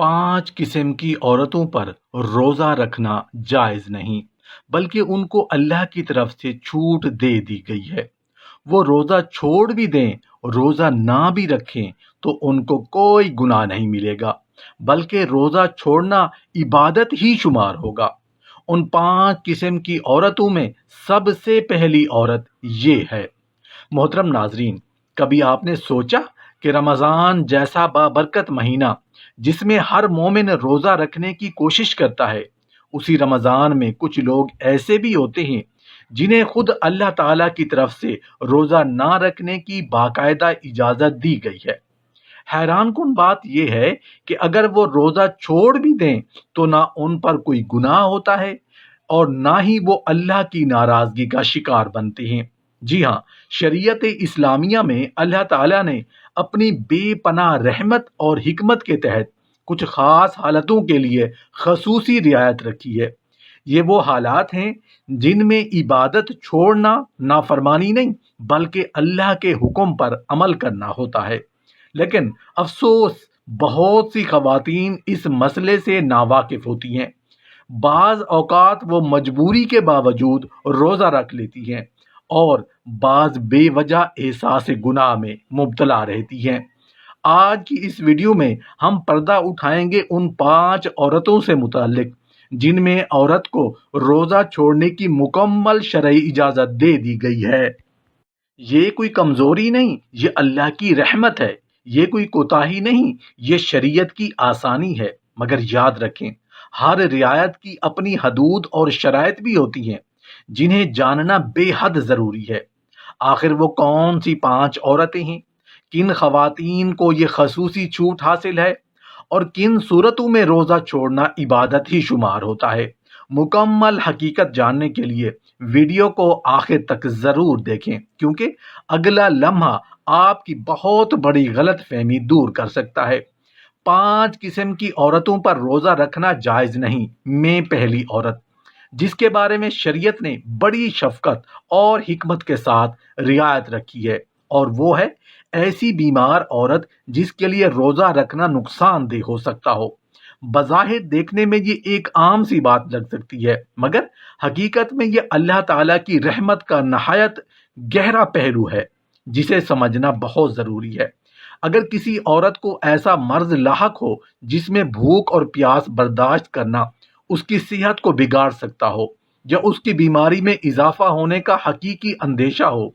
5 قسم کی عورتوں پر روزہ رکھنا جائز نہیں، بلکہ ان کو اللہ کی طرف سے چھوٹ دے دی گئی ہے۔ وہ روزہ چھوڑ بھی دیں، روزہ نہ بھی رکھیں تو ان کو کوئی گناہ نہیں ملے گا، بلکہ روزہ چھوڑنا عبادت ہی شمار ہوگا۔ ان 5 قسم کی عورتوں میں سب سے پہلی عورت یہ ہے۔ محترم ناظرین، کبھی آپ نے سوچا کہ رمضان جیسا بابرکت مہینہ جس میں ہر مومن روزہ رکھنے کی کوشش کرتا ہے، اسی رمضان میں کچھ لوگ ایسے بھی ہوتے ہیں جنہیں خود اللہ تعالیٰ کی طرف سے روزہ نہ رکھنے کی باقاعدہ اجازت دی گئی ہے۔ حیران کن بات یہ ہے کہ اگر وہ روزہ چھوڑ بھی دیں تو نہ ان پر کوئی گناہ ہوتا ہے اور نہ ہی وہ اللہ کی ناراضگی کا شکار بنتے ہیں۔ جی ہاں، شریعت اسلامیہ میں اللہ تعالیٰ نے اپنی بے پناہ رحمت اور حکمت کے تحت کچھ خاص حالتوں کے لیے خصوصی رعایت رکھی ہے۔ یہ وہ حالات ہیں جن میں عبادت چھوڑنا نافرمانی نہیں بلکہ اللہ کے حکم پر عمل کرنا ہوتا ہے۔ لیکن افسوس، بہت سی خواتین اس مسئلے سے ناواقف ہوتی ہیں۔ بعض اوقات وہ مجبوری کے باوجود روزہ رکھ لیتی ہیں اور بعض بے وجہ احساس گناہ میں مبتلا رہتی ہیں۔ آج کی اس ویڈیو میں ہم پردہ اٹھائیں گے ان 5 عورتوں سے متعلق جن میں عورت کو روزہ چھوڑنے کی مکمل شرعی اجازت دے دی گئی ہے۔ یہ کوئی کمزوری نہیں، یہ اللہ کی رحمت ہے۔ یہ کوئی کوتاہی نہیں، یہ شریعت کی آسانی ہے۔ مگر یاد رکھیں، ہر رعایت کی اپنی حدود اور شرائط بھی ہوتی ہیں جنہیں جاننا بے حد ضروری ہے۔ آخر وہ کون سی 5 عورتیں ہیں؟ کن خواتین کو یہ خصوصی چھوٹ حاصل ہے اور کن صورتوں میں روزہ چھوڑنا عبادت ہی شمار ہوتا ہے؟ مکمل حقیقت جاننے کے لیے ویڈیو کو آخر تک ضرور دیکھیں، کیونکہ اگلا لمحہ آپ کی بہت بڑی غلط فہمی دور کر سکتا ہے۔ 5 قسم کی عورتوں پر روزہ رکھنا جائز نہیں میں پہلی عورت جس کے بارے میں شریعت نے بڑی شفقت اور حکمت کے ساتھ رعایت رکھی ہے، اور وہ ہے ایسی بیمار عورت جس کے لیے روزہ رکھنا نقصان دہ ہو سکتا ہو۔ بظاہر دیکھنے میں یہ ایک عام سی بات لگ سکتی ہے، مگر حقیقت میں یہ اللہ تعالیٰ کی رحمت کا نہایت گہرا پہلو ہے جسے سمجھنا بہت ضروری ہے۔ اگر کسی عورت کو ایسا مرض لاحق ہو جس میں بھوک اور پیاس برداشت کرنا اس کی صحت کو بگاڑ سکتا ہو یا اس کی بیماری میں اضافہ ہونے کا حقیقی اندیشہ ہو،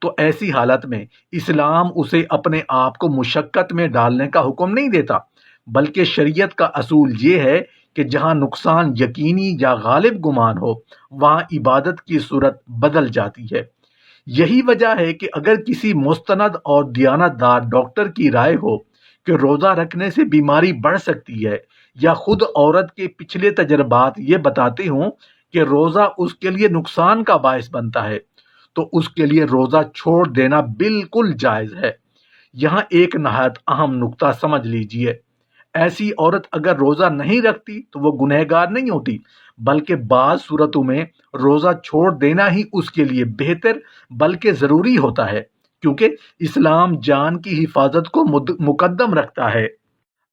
تو ایسی حالت میں اسلام اسے اپنے آپ کو مشقت میں ڈالنے کا حکم نہیں دیتا، بلکہ شریعت کا اصول یہ ہے کہ جہاں نقصان یقینی یا غالب گمان ہو وہاں عبادت کی صورت بدل جاتی ہے۔ یہی وجہ ہے کہ اگر کسی مستند اور دیانتدار ڈاکٹر کی رائے ہو کہ روزہ رکھنے سے بیماری بڑھ سکتی ہے، یا خود عورت کے پچھلے تجربات یہ بتاتے ہوں کہ روزہ اس کے لیے نقصان کا باعث بنتا ہے، تو اس کے لیے روزہ چھوڑ دینا بالکل جائز ہے۔ یہاں ایک نہایت اہم نقطہ سمجھ لیجئے، ایسی عورت اگر روزہ نہیں رکھتی تو وہ گنہگار نہیں ہوتی، بلکہ بعض صورتوں میں روزہ چھوڑ دینا ہی اس کے لیے بہتر بلکہ ضروری ہوتا ہے، کیونکہ اسلام جان کی حفاظت کو مقدم رکھتا ہے۔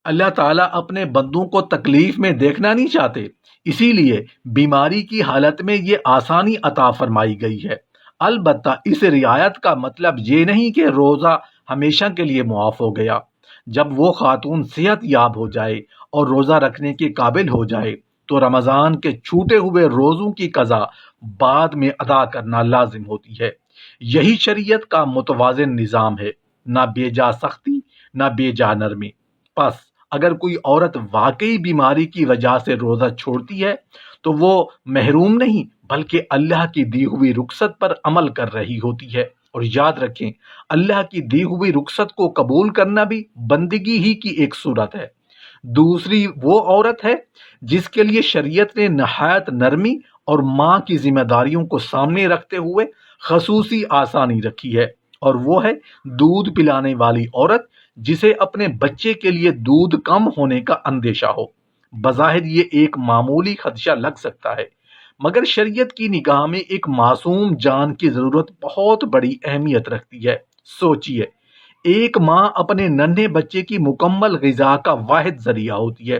اللہ تعالیٰ اپنے بندوں کو تکلیف میں دیکھنا نہیں چاہتے، اسی لیے بیماری کی حالت میں یہ آسانی عطا فرمائی گئی ہے۔ البتہ اس رعایت کا مطلب یہ نہیں کہ روزہ ہمیشہ کے لیے معاف ہو گیا۔ جب وہ خاتون صحت یاب ہو جائے اور روزہ رکھنے کے قابل ہو جائے تو رمضان کے چھوٹے ہوئے روزوں کی قضا بعد میں ادا کرنا لازم ہوتی ہے۔ یہی شریعت کا متوازن نظام ہے، نہ بے جا سختی نہ بے جا نرمی۔ پس اگر کوئی عورت واقعی بیماری کی وجہ سے روزہ چھوڑتی ہے تو وہ محروم نہیں بلکہ اللہ کی دی ہوئی رخصت پر عمل کر رہی ہوتی ہے۔ اور یاد رکھیں، اللہ کی دی ہوئی رخصت کو قبول کرنا بھی بندگی ہی کی ایک صورت ہے۔ دوسری وہ عورت ہے جس کے لیے شریعت نے نہایت نرمی اور ماں کی ذمہ داریوں کو سامنے رکھتے ہوئے خصوصی آسانی رکھی ہے، اور وہ ہے دودھ پلانے والی عورت جسے اپنے بچے کے لیے دودھ کم ہونے کا اندیشہ ہو۔ بظاہر یہ ایک معمولی خدشہ لگ سکتا ہے، مگر شریعت کی نگاہ میں ایک معصوم جان کی ضرورت بہت بڑی اہمیت رکھتی ہے۔ سوچئے، ایک ماں اپنے ننھے بچے کی مکمل غذا کا واحد ذریعہ ہوتی ہے۔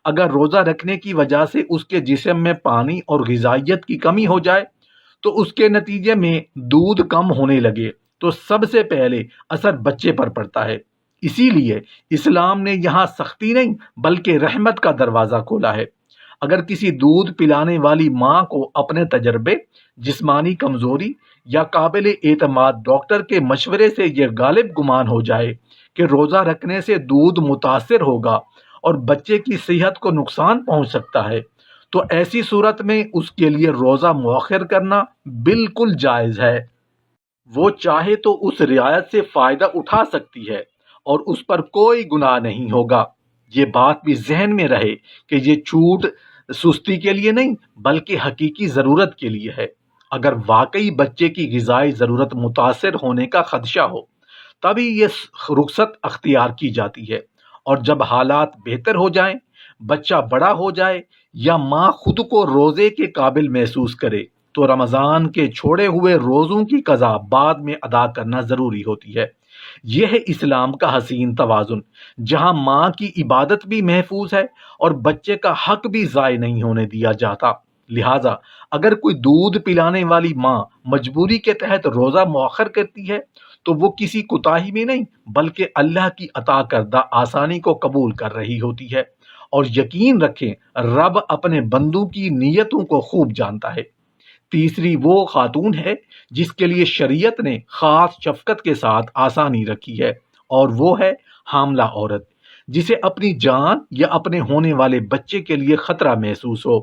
اگر روزہ رکھنے کی وجہ سے اس کے جسم میں پانی اور غذائیت کی کمی ہو جائے تو اس کے نتیجے میں دودھ کم ہونے لگے تو سب سے پہلے اثر بچے پر پڑتا ہے۔ اسی لیے اسلام نے یہاں سختی نہیں بلکہ رحمت کا دروازہ کھولا ہے۔ اگر کسی دودھ پلانے والی ماں کو اپنے تجربے، جسمانی کمزوری یا قابل اعتماد ڈاکٹر کے مشورے سے یہ غالب گمان ہو جائے کہ روزہ رکھنے سے دودھ متاثر ہوگا اور بچے کی صحت کو نقصان پہنچ سکتا ہے، تو ایسی صورت میں اس کے لیے روزہ مؤخر کرنا بالکل جائز ہے۔ وہ چاہے تو اس رعایت سے فائدہ اٹھا سکتی ہے اور اس پر کوئی گناہ نہیں ہوگا۔ یہ بات بھی ذہن میں رہے کہ یہ چھوٹ سستی کے لیے نہیں بلکہ حقیقی ضرورت کے لیے ہے۔ اگر واقعی بچے کی غذائی ضرورت متاثر ہونے کا خدشہ ہو تبھی یہ رخصت اختیار کی جاتی ہے، اور جب حالات بہتر ہو جائیں، بچہ بڑا ہو جائے یا ماں خود کو روزے کے قابل محسوس کرے تو رمضان کے چھوڑے ہوئے روزوں کی قضا بعد میں ادا کرنا ضروری ہوتی ہے۔ یہ ہے اسلام کا حسین توازن، جہاں ماں کی عبادت بھی محفوظ ہے اور بچے کا حق بھی ضائع نہیں ہونے دیا جاتا۔ لہٰذا اگر کوئی دودھ پلانے والی ماں مجبوری کے تحت روزہ مؤخر کرتی ہے تو وہ کسی کوتاہی میں نہیں بلکہ اللہ کی عطا کردہ آسانی کو قبول کر رہی ہوتی ہے، اور یقین رکھیں رب اپنے بندوں کی نیتوں کو خوب جانتا ہے۔ تیسری وہ خاتون ہے جس کے لیے شریعت نے خاص شفقت کے ساتھ آسانی رکھی ہے، اور وہ ہے حاملہ عورت جسے اپنی جان یا اپنے ہونے والے بچے کے لیے خطرہ محسوس ہو۔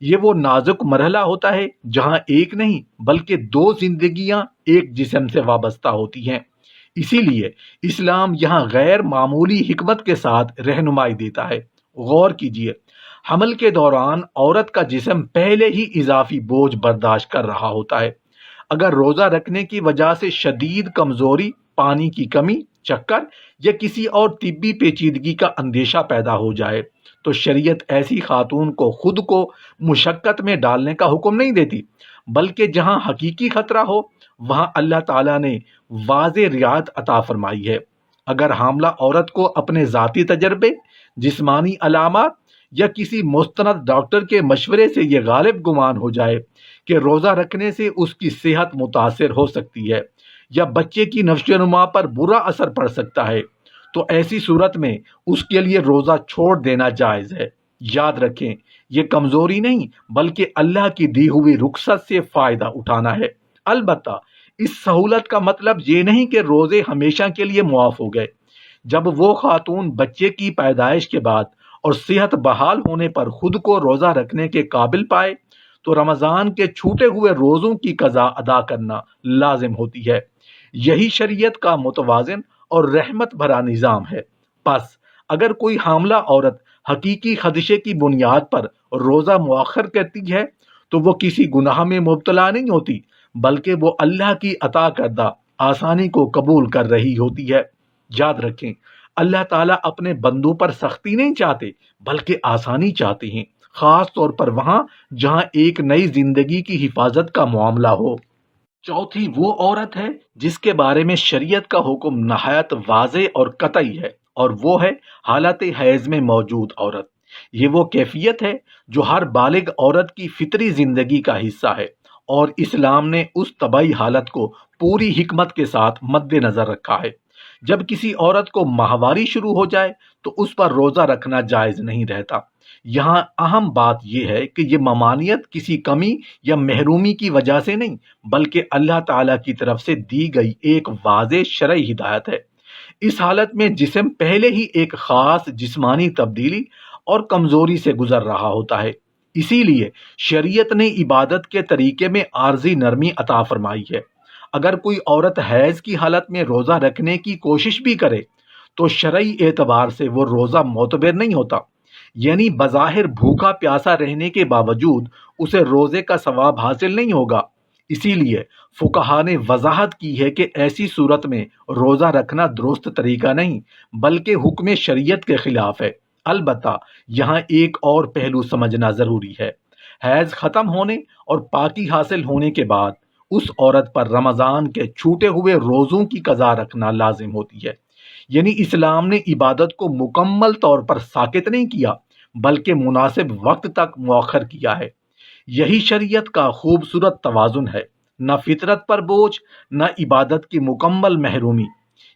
یہ وہ نازک مرحلہ ہوتا ہے جہاں ایک نہیں بلکہ دو زندگیاں ایک جسم سے وابستہ ہوتی ہیں۔ اسی لیے اسلام یہاں غیر معمولی حکمت کے ساتھ رہنمائی دیتا ہے۔ غور کیجئے، حمل کے دوران عورت کا جسم پہلے ہی اضافی بوجھ برداشت کر رہا ہوتا ہے۔ اگر روزہ رکھنے کی وجہ سے شدید کمزوری، پانی کی کمی، چکر یا کسی اور طبی پیچیدگی کا اندیشہ پیدا ہو جائے تو شریعت ایسی خاتون کو خود کو مشقت میں ڈالنے کا حکم نہیں دیتی، بلکہ جہاں حقیقی خطرہ ہو وہاں اللہ تعالیٰ نے واضح رعایت عطا فرمائی ہے۔ اگر حاملہ عورت کو اپنے ذاتی تجربے، جسمانی علامات یا کسی مستند ڈاکٹر کے مشورے سے یہ غالب گمان ہو جائے کہ روزہ رکھنے سے اس کی صحت متاثر ہو سکتی ہے یا بچے کی نشو و نما پر برا اثر پڑ سکتا ہے تو ایسی صورت میں اس کے لیے روزہ چھوڑ دینا جائز ہے۔ یاد رکھیں یہ کمزوری نہیں بلکہ اللہ کی دی ہوئی رخصت سے فائدہ اٹھانا ہے۔ البتہ اس سہولت کا مطلب یہ نہیں کہ روزے ہمیشہ کے لیے معاف ہو گئے۔ جب وہ خاتون بچے کی پیدائش کے بعد اور صحت بحال ہونے پر خود کو روزہ رکھنے کے قابل پائے تو رمضان کے چھوٹے ہوئے روزوں کی قضا ادا کرنا لازم ہوتی ہے۔ یہی شریعت کا متوازن اور رحمت بھرا نظام ہے۔ پس اگر کوئی حاملہ عورت حقیقی خدشے کی بنیاد پر روزہ مؤخر کرتی ہے تو وہ کسی گناہ میں مبتلا نہیں ہوتی بلکہ وہ اللہ کی عطا کردہ آسانی کو قبول کر رہی ہوتی ہے۔ یاد رکھیں اللہ تعالیٰ اپنے بندوں پر سختی نہیں چاہتے بلکہ آسانی چاہتے ہیں، خاص طور پر وہاں جہاں ایک نئی زندگی کی حفاظت کا معاملہ ہو۔ چوتھی وہ عورت ہے جس کے بارے میں شریعت کا حکم نہایت واضح اور قطعی ہے، اور وہ ہے حالت حیض میں موجود عورت۔ یہ وہ کیفیت ہے جو ہر بالغ عورت کی فطری زندگی کا حصہ ہے، اور اسلام نے اس طبعی حالت کو پوری حکمت کے ساتھ مد نظر رکھا ہے۔ جب کسی عورت کو ماہواری شروع ہو جائے تو اس پر روزہ رکھنا جائز نہیں رہتا۔ یہاں اہم بات یہ ہے کہ یہ ممانعت کسی کمی یا محرومی کی وجہ سے نہیں بلکہ اللہ تعالیٰ کی طرف سے دی گئی ایک واضح شرعی ہدایت ہے۔ اس حالت میں جسم پہلے ہی ایک خاص جسمانی تبدیلی اور کمزوری سے گزر رہا ہوتا ہے۔ اسی لیے شریعت نے عبادت کے طریقے میں عارضی نرمی عطا فرمائی ہے۔ اگر کوئی عورت حیض کی حالت میں روزہ رکھنے کی کوشش بھی کرے تو شرعی اعتبار سے وہ روزہ معتبر نہیں ہوتا، یعنی بظاہر بھوکا پیاسا رہنے کے باوجود اسے روزے کا ثواب حاصل نہیں ہوگا۔ اسی لیے فقہا نے وضاحت کی ہے کہ ایسی صورت میں روزہ رکھنا درست طریقہ نہیں بلکہ حکم شریعت کے خلاف ہے۔ البتہ یہاں ایک اور پہلو سمجھنا ضروری ہے۔ حیض ختم ہونے اور پاکی حاصل ہونے کے بعد اس عورت پر رمضان کے چھوٹے ہوئے روزوں کی قضا رکھنا لازم ہوتی ہے۔ یعنی اسلام نے عبادت کو مکمل طور پر ساکت نہیں کیا بلکہ مناسب وقت تک مؤخر کیا ہے۔ یہی شریعت کا خوبصورت توازن ہے، نہ فطرت پر بوجھ نہ عبادت کی مکمل محرومی۔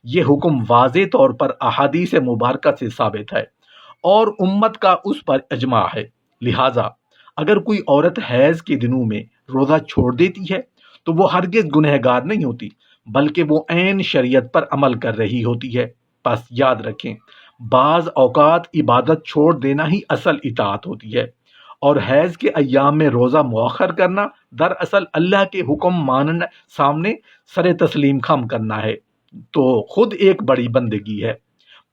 یہ حکم واضح طور پر احادیث مبارکہ سے ثابت ہے اور امت کا اس پر اجماع ہے۔ لہٰذا اگر کوئی عورت حیض کے دنوں میں روزہ چھوڑ دیتی ہے تو وہ ہرگز گنہگار نہیں ہوتی بلکہ وہ عین شریعت پر عمل کر رہی ہوتی ہے۔ بس یاد رکھیں، بعض اوقات عبادت چھوڑ دینا ہی اصل اطاعت ہوتی ہے، اور حیض کے ایام میں روزہ مؤخر کرنا دراصل اللہ کے حکم ماننے سامنے سر تسلیم خم کرنا ہے، تو خود ایک بڑی بندگی ہے۔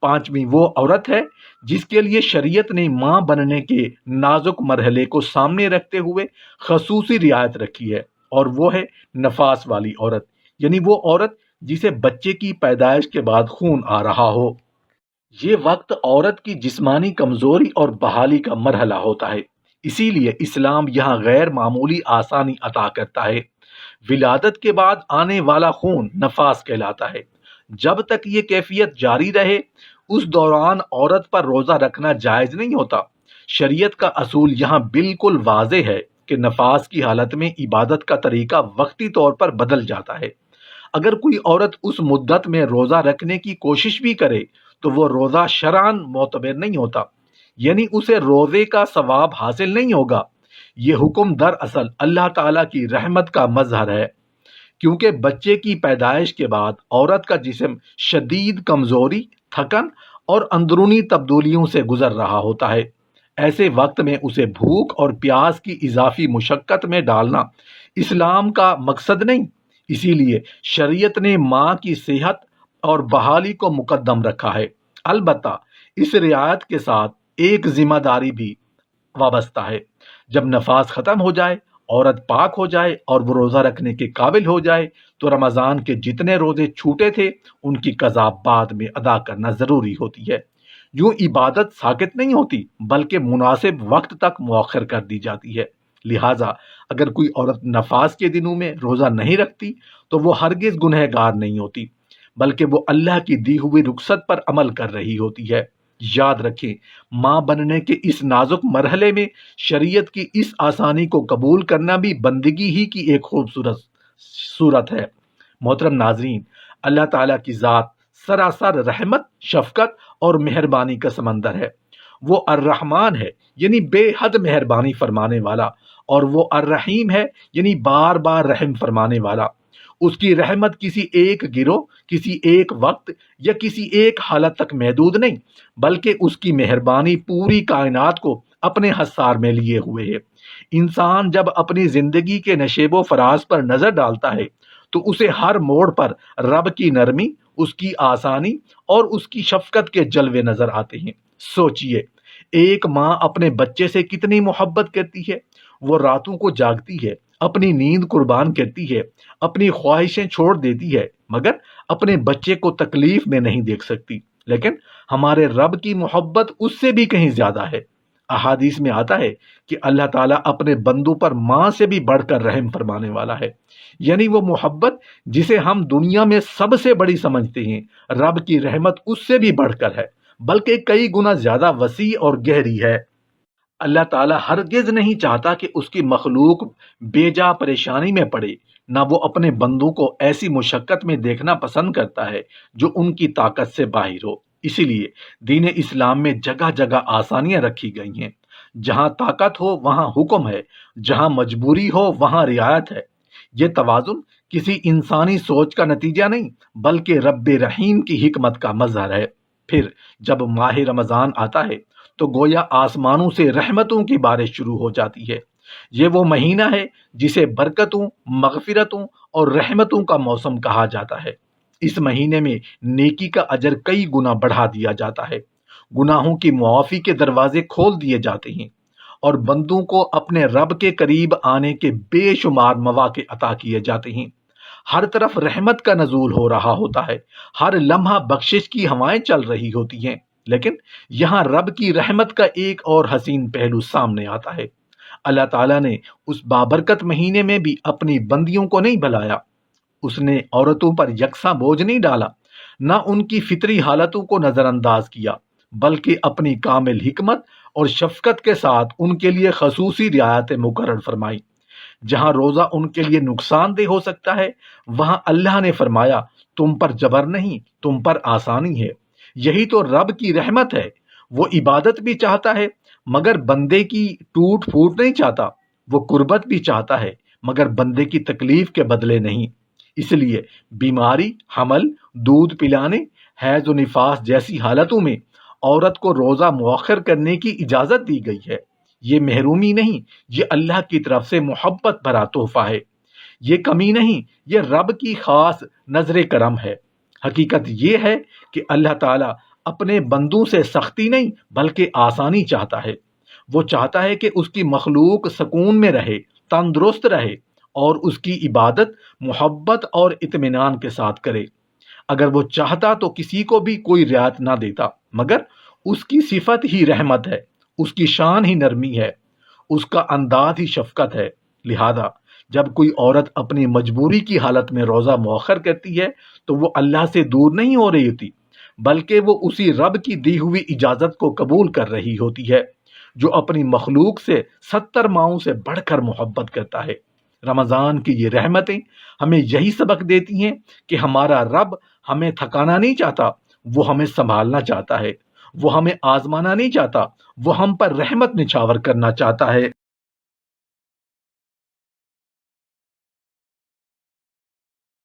پانچویں وہ عورت ہے جس کے لیے شریعت نے ماں بننے کے نازک مرحلے کو سامنے رکھتے ہوئے خصوصی رعایت رکھی ہے، اور وہ ہے نفاس والی عورت، یعنی وہ عورت جسے بچے کی پیدائش کے بعد خون آ رہا ہو۔ یہ وقت عورت کی جسمانی کمزوری اور بحالی کا مرحلہ ہوتا ہے، اسی لیے اسلام یہاں غیر معمولی آسانی عطا کرتا ہے۔ ولادت کے بعد آنے والا خون نفاس کہلاتا ہے۔ جب تک یہ کیفیت جاری رہے اس دوران عورت پر روزہ رکھنا جائز نہیں ہوتا۔ شریعت کا اصول یہاں بالکل واضح ہے کہ نفاس کی حالت میں عبادت کا طریقہ وقتی طور پر بدل جاتا ہے۔ اگر کوئی عورت اس مدت میں روزہ رکھنے کی کوشش بھی کرے تو وہ روزہ شرعاً معتبر نہیں ہوتا، یعنی اسے روزے کا ثواب حاصل نہیں ہوگا۔ یہ حکم دراصل اللہ تعالیٰ کی رحمت کا مظہر ہے، کیونکہ بچے کی پیدائش کے بعد عورت کا جسم شدید کمزوری، تھکن اور اندرونی تبدیلیوں سے گزر رہا ہوتا ہے۔ ایسے وقت میں اسے بھوک اور پیاس کی اضافی مشقت میں ڈالنا اسلام کا مقصد نہیں۔ اسی لیے شریعت نے ماں کی صحت اور بحالی کو مقدم رکھا ہے۔ البتہ اس رعایت کے ساتھ ایک ذمہ داری بھی وابستہ ہے۔ جب نفاس ختم ہو جائے، عورت پاک ہو جائے اور وہ روزہ رکھنے کے قابل ہو جائے تو رمضان کے جتنے روزے چھوٹے تھے ان کی قضا بعد میں ادا کرنا ضروری ہوتی ہے۔ یوں عبادت ساکت نہیں ہوتی بلکہ مناسب وقت تک مؤخر کر دی جاتی ہے۔ لہٰذا اگر کوئی عورت نفاس کے دنوں میں روزہ نہیں رکھتی تو وہ ہرگز گنہگار نہیں ہوتی بلکہ وہ اللہ کی دی ہوئی رخصت پر عمل کر رہی ہوتی ہے۔ یاد رکھیں، ماں بننے کے اس نازک مرحلے میں شریعت کی اس آسانی کو قبول کرنا بھی بندگی ہی کی ایک خوبصورت صورت ہے۔ محترم ناظرین، اللہ تعالیٰ کی ذات سراسر رحمت، شفقت اور مہربانی کا سمندر ہے۔ وہ الرحمن ہے، یعنی بے حد مہربانی فرمانے والا، اور وہ الرحیم ہے، یعنی بار بار رحم فرمانے والا۔ اس کی رحمت کسی ایک گروہ، کسی ایک وقت یا کسی ایک حالت تک محدود نہیں، بلکہ اس کی مہربانی پوری کائنات کو اپنے حصار میں لیے ہوئے ہے۔ انسان جب اپنی زندگی کے نشیب و فراز پر نظر ڈالتا ہے تو اسے ہر موڑ پر رب کی نرمی، اس کی آسانی اور اس کی شفقت کے جلوے نظر آتے ہیں۔ سوچئے، ایک ماں اپنے بچے سے کتنی محبت کرتی ہے۔ وہ راتوں کو جاگتی ہے، اپنی نیند قربان کرتی ہے، اپنی خواہشیں چھوڑ دیتی ہے، مگر اپنے بچے کو تکلیف میں نہیں دیکھ سکتی۔ لیکن ہمارے رب کی محبت اس سے بھی کہیں زیادہ ہے۔ احادیث میں آتا ہے کہ اللہ تعالیٰ اپنے بندوں پر ماں سے بھی بڑھ کر رحم فرمانے والا ہے، یعنی وہ محبت جسے ہم دنیا میں سب سے بڑی سمجھتے ہیں، رب کی رحمت اس سے بھی بڑھ کر ہے، بلکہ کئی گنا زیادہ وسیع اور گہری ہے۔ اللہ تعالیٰ ہرگز نہیں چاہتا کہ اس کی مخلوق بے جا پریشانی میں پڑے، نہ وہ اپنے بندوں کو ایسی مشقت میں دیکھنا پسند کرتا ہے جو ان کی طاقت سے باہر ہو۔ اسی لیے دین اسلام میں جگہ جگہ آسانیاں رکھی گئی ہیں۔ جہاں طاقت ہو وہاں حکم ہے، جہاں مجبوری ہو وہاں رعایت ہے۔ یہ توازن کسی انسانی سوچ کا نتیجہ نہیں بلکہ رب رحیم کی حکمت کا مظہر ہے۔ پھر جب ماہ رمضان آتا ہے تو گویا آسمانوں سے رحمتوں کی بارش شروع ہو جاتی ہے۔ یہ وہ مہینہ ہے جسے برکتوں، مغفرتوں اور رحمتوں کا موسم کہا جاتا ہے۔ اس مہینے میں نیکی کا اجر کئی گنا بڑھا دیا جاتا ہے، گناہوں کی معافی کے دروازے کھول دیے جاتے ہیں، اور بندوں کو اپنے رب کے قریب آنے کے بے شمار مواقع عطا کیے جاتے ہیں۔ ہر طرف رحمت کا نزول ہو رہا ہوتا ہے، ہر لمحہ بخشش کی ہوائیں چل رہی ہوتی ہیں۔ لیکن یہاں رب کی رحمت کا ایک اور حسین پہلو سامنے آتا ہے۔ اللہ تعالیٰ نے اس بابرکت مہینے میں بھی اپنی بندیوں کو نہیں بھلایا۔ اس نے عورتوں پر یکساں بوجھ نہیں ڈالا، نہ ان کی فطری حالتوں کو نظر انداز کیا، بلکہ اپنی کامل حکمت اور شفقت کے ساتھ ان کے لیے خصوصی رعایتیں مقرر فرمائیں۔ جہاں روزہ ان کے لیے نقصان دہ ہو سکتا ہے، وہاں اللہ نے فرمایا تم پر جبر نہیں، تم پر آسانی ہے۔ یہی تو رب کی رحمت ہے، وہ عبادت بھی چاہتا ہے مگر بندے کی ٹوٹ پھوٹ نہیں چاہتا، وہ قربت بھی چاہتا ہے مگر بندے کی تکلیف کے بدلے نہیں۔ اس لیے بیماری، حمل، دودھ پلانے، حیض و نفاس جیسی حالتوں میں عورت کو روزہ مؤخر کرنے کی اجازت دی گئی ہے۔ یہ محرومی نہیں، یہ اللہ کی طرف سے محبت بھرا تحفہ ہے۔ یہ کمی نہیں، یہ رب کی خاص نظر کرم ہے۔ حقیقت یہ ہے کہ اللہ تعالیٰ اپنے بندوں سے سختی نہیں بلکہ آسانی چاہتا ہے۔ وہ چاہتا ہے کہ اس کی مخلوق سکون میں رہے، تندرست رہے اور اس کی عبادت محبت اور اطمینان کے ساتھ کرے۔ اگر وہ چاہتا تو کسی کو بھی کوئی رعایت نہ دیتا، مگر اس کی صفت ہی رحمت ہے، اس کی شان ہی نرمی ہے، اس کا انداز ہی شفقت ہے۔ لہذا جب کوئی عورت اپنی مجبوری کی حالت میں روزہ مؤخر کرتی ہے تو وہ اللہ سے دور نہیں ہو رہی ہوتی، بلکہ وہ اسی رب کی دی ہوئی اجازت کو قبول کر رہی ہوتی ہے جو اپنی مخلوق سے 70 ماؤں سے بڑھ کر محبت کرتا ہے۔ رمضان کی یہ رحمتیں ہمیں یہی سبق دیتی ہیں کہ ہمارا رب ہمیں تھکانا نہیں چاہتا، وہ ہمیں سنبھالنا چاہتا ہے، وہ ہمیں آزمانا نہیں چاہتا، وہ ہم پر رحمت نچھاور کرنا چاہتا ہے۔